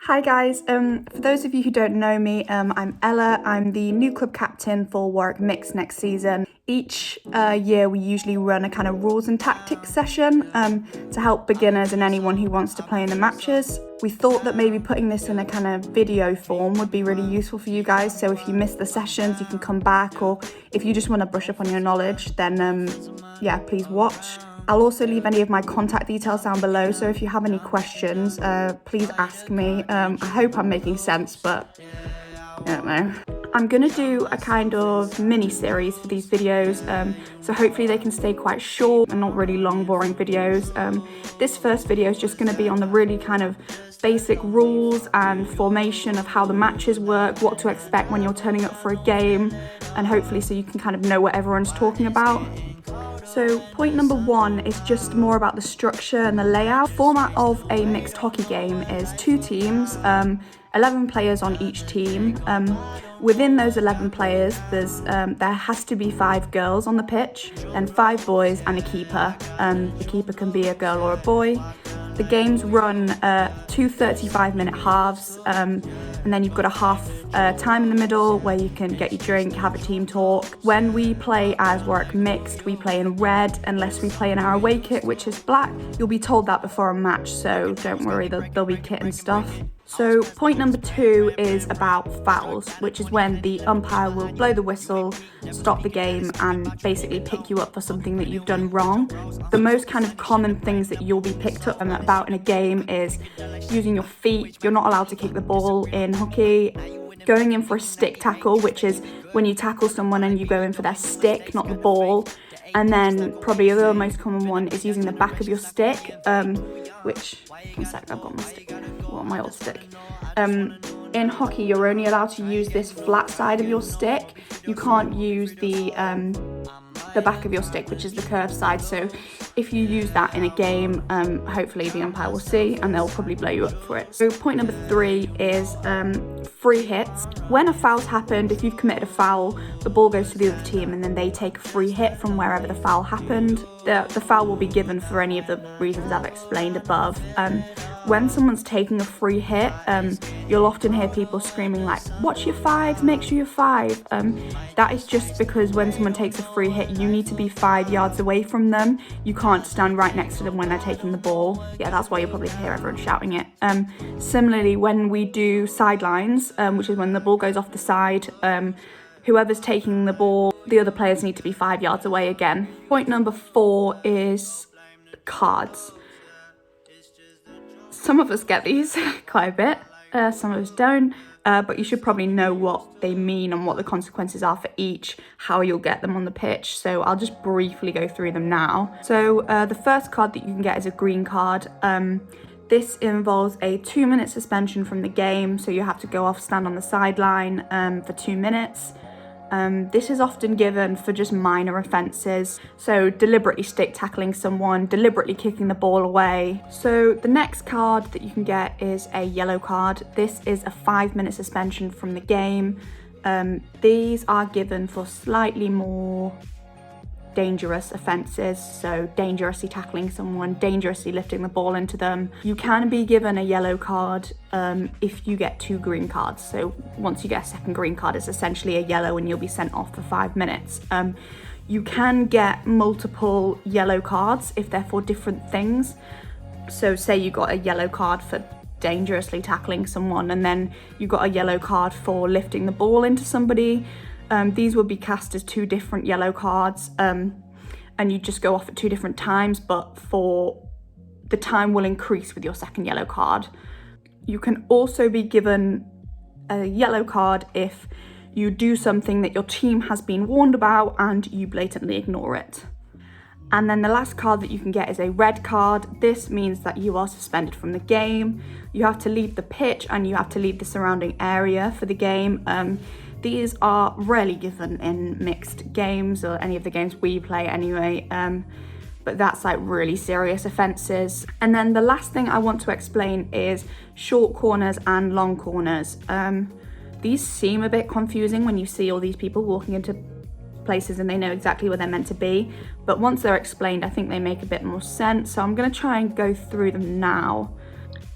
Hi guys, for those of you who don't know me, I'm Ella. I'm the new club captain for Warwick Mixed next season. Each year we usually run a kind of rules and tactics session to help beginners and anyone who wants to play in the matches. We thought that maybe putting this in a kind of video form would be really useful for you guys, so if you miss the sessions you can come back, or if you just want to brush up on your knowledge then yeah, please watch. I'll also leave any of my contact details down below, so if you have any questions, please ask me. I hope I'm making sense, but I don't know. I'm gonna do a kind of mini-series for these videos, so hopefully they can stay quite short and not really long, boring videos. This first video is just gonna be on the really kind of basic rules and formation of how the matches work, what to expect when you're turning up for a game, and hopefully so you can kind of know what everyone's talking about. So point number one is just more about the structure and the layout. The format of a mixed hockey game is 2 teams, 11 players on each team. Within those 11 players, there has to be 5 girls on the pitch, and 5 boys and a keeper. The keeper can be a girl or a boy. The games run 2 35-minute halves, and then you've got a half time in the middle where you can get your drink, have a team talk. When we play as Warwick Mixed, we play in red unless we play in our away kit, which is black. You'll be told that before a match, so don't worry, there'll be kit and stuff. So point number 2 is about fouls, which is when the umpire will blow the whistle, stop the game, and basically pick you up for something that you've done wrong. The most kind of common things that you'll be picked up about in a game is using your feet. You're not allowed to kick the ball in hockey. Going in for a stick tackle, which is when you tackle someone and you go in for their stick, not the ball. And then probably the most common one is using the back of your stick, which, one sec, I've got my stick, well, my old stick. In hockey, you're only allowed to use this flat side of your stick. You can't use the back of your stick, which is the curved side. So if you use that in a game, hopefully the umpire will see and they'll probably blow you up for it. So point number 3 is free hits. When a foul's happened, if you've committed a foul, the ball goes to the other team and then they take a free hit from wherever the foul happened. The foul will be given for any of the reasons I've explained above. When someone's taking a free hit, you'll often hear people screaming like, "Watch your 5s, make sure you're 5." That is just because when someone takes a free hit, you need to be 5 yards away from them. You can't stand right next to them when they're taking the ball. Yeah, that's why you'll probably hear everyone shouting it. Similarly, when we do sidelines, which is when the ball goes off the side, whoever's taking the ball, the other players need to be 5 yards away again. Point number 4 is cards. Some of us get these quite a bit, some of us don't, but you should probably know what they mean and what the consequences are for each, how you'll get them on the pitch. So I'll just briefly go through them now. So the first card that you can get is a green card. This involves a 2-minute suspension from the game, so you have to go off, stand on the sideline for 2 minutes. This is often given for just minor offences, so deliberately stick tackling someone, deliberately kicking the ball away. So the next card that you can get is a yellow card. This is a 5-minute suspension from the game. These are given for slightly more dangerous offences, so dangerously tackling someone, dangerously lifting the ball into them. You can be given a yellow card if you get 2 green cards. So once you get a second green card, it's essentially a yellow and you'll be sent off for 5 minutes. You can get multiple yellow cards if they're for different things. So say you got a yellow card for dangerously tackling someone and then you got a yellow card for lifting the ball into somebody. These would be cast as 2 different yellow cards, and you just go off at 2 different times, but the time will increase with your second yellow card. You can also be given a yellow card if you do something that your team has been warned about and you blatantly ignore it. And then the last card that you can get is a red card. This means that you are suspended from the game. You have to leave the pitch and you have to leave the surrounding area for the game. These are rarely given in mixed games or any of the games we play anyway, but that's like really serious offences. And then the last thing I want to explain is short corners and long corners. These seem a bit confusing when you see all these people walking into places and they know exactly where they're meant to be, but once they're explained, I think they make a bit more sense. So I'm going to try and go through them now.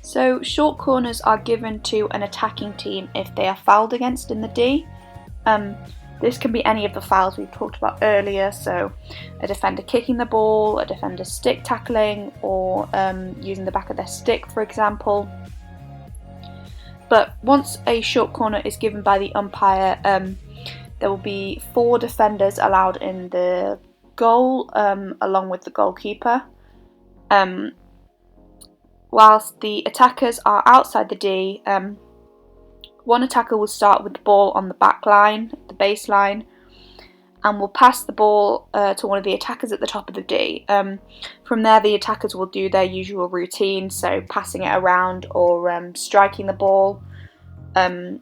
So short corners are given to an attacking team if they are fouled against in the D. This can be any of the fouls we've talked about earlier, so a defender kicking the ball, a defender stick tackling, or using the back of their stick, for example. But once a short corner is given by the umpire, there will be 4 defenders allowed in the goal, along with the goalkeeper. Whilst the attackers are outside the D, one attacker will start with the ball on the back line, the baseline, and will pass the ball to one of the attackers at the top of the D. From there, the attackers will do their usual routine, so passing it around or striking the ball. They're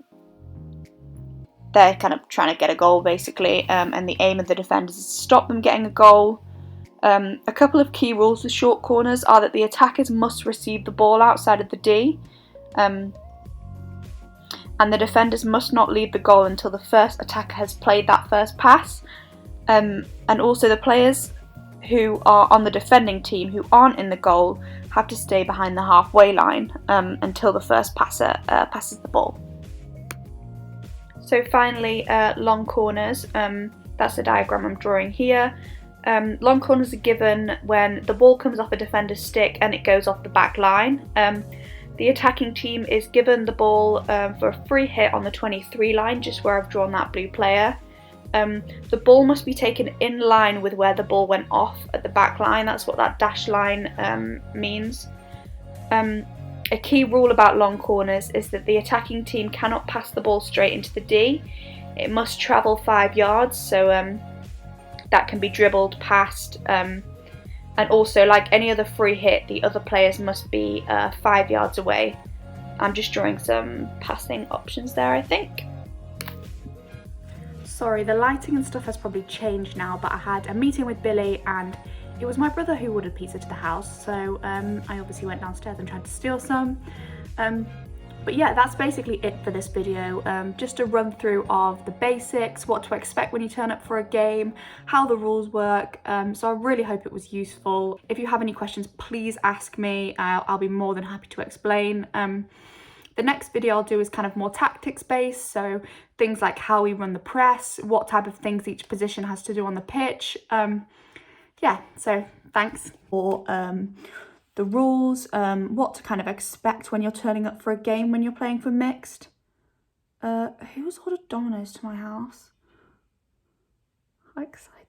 kind of trying to get a goal, basically, and the aim of the defenders is to stop them getting a goal. A couple of key rules with short corners are that the attackers must receive the ball outside of the D, and the defenders must not leave the goal until the first attacker has played that first pass. And also the players who are on the defending team who aren't in the goal have to stay behind the halfway line until the first passer passes the ball. So finally, long corners. That's the diagram I'm drawing here. Long corners are given when the ball comes off a defender's stick and it goes off the back line. The attacking team is given the ball for a free hit on the 23 line, just where I've drawn that blue player. The ball must be taken in line with where the ball went off at the back line. That's what that dash line means. A key rule about long corners is that the attacking team cannot pass the ball straight into the D. It must travel 5 yards, so that can be dribbled, passed, and also, like any other free hit, the other players must be 5 yards away. I'm just drawing some passing options there, I think. Sorry, the lighting and stuff has probably changed now, but I had a meeting with Billy and it was my brother who ordered pizza to the house, so I obviously went downstairs and tried to steal some. But yeah, that's basically it for this video. Just a run through of the basics, what to expect when you turn up for a game, how the rules work. So I really hope it was useful. If you have any questions, please ask me. I'll be more than happy to explain. The next video I'll do is kind of more tactics based, so things like how we run the press, what type of things each position has to do on the pitch. Yeah, so thanks for the rules, what to kind of expect when you're turning up for a game when you're playing for mixed. Who's ordered Domino's to my house? How exciting.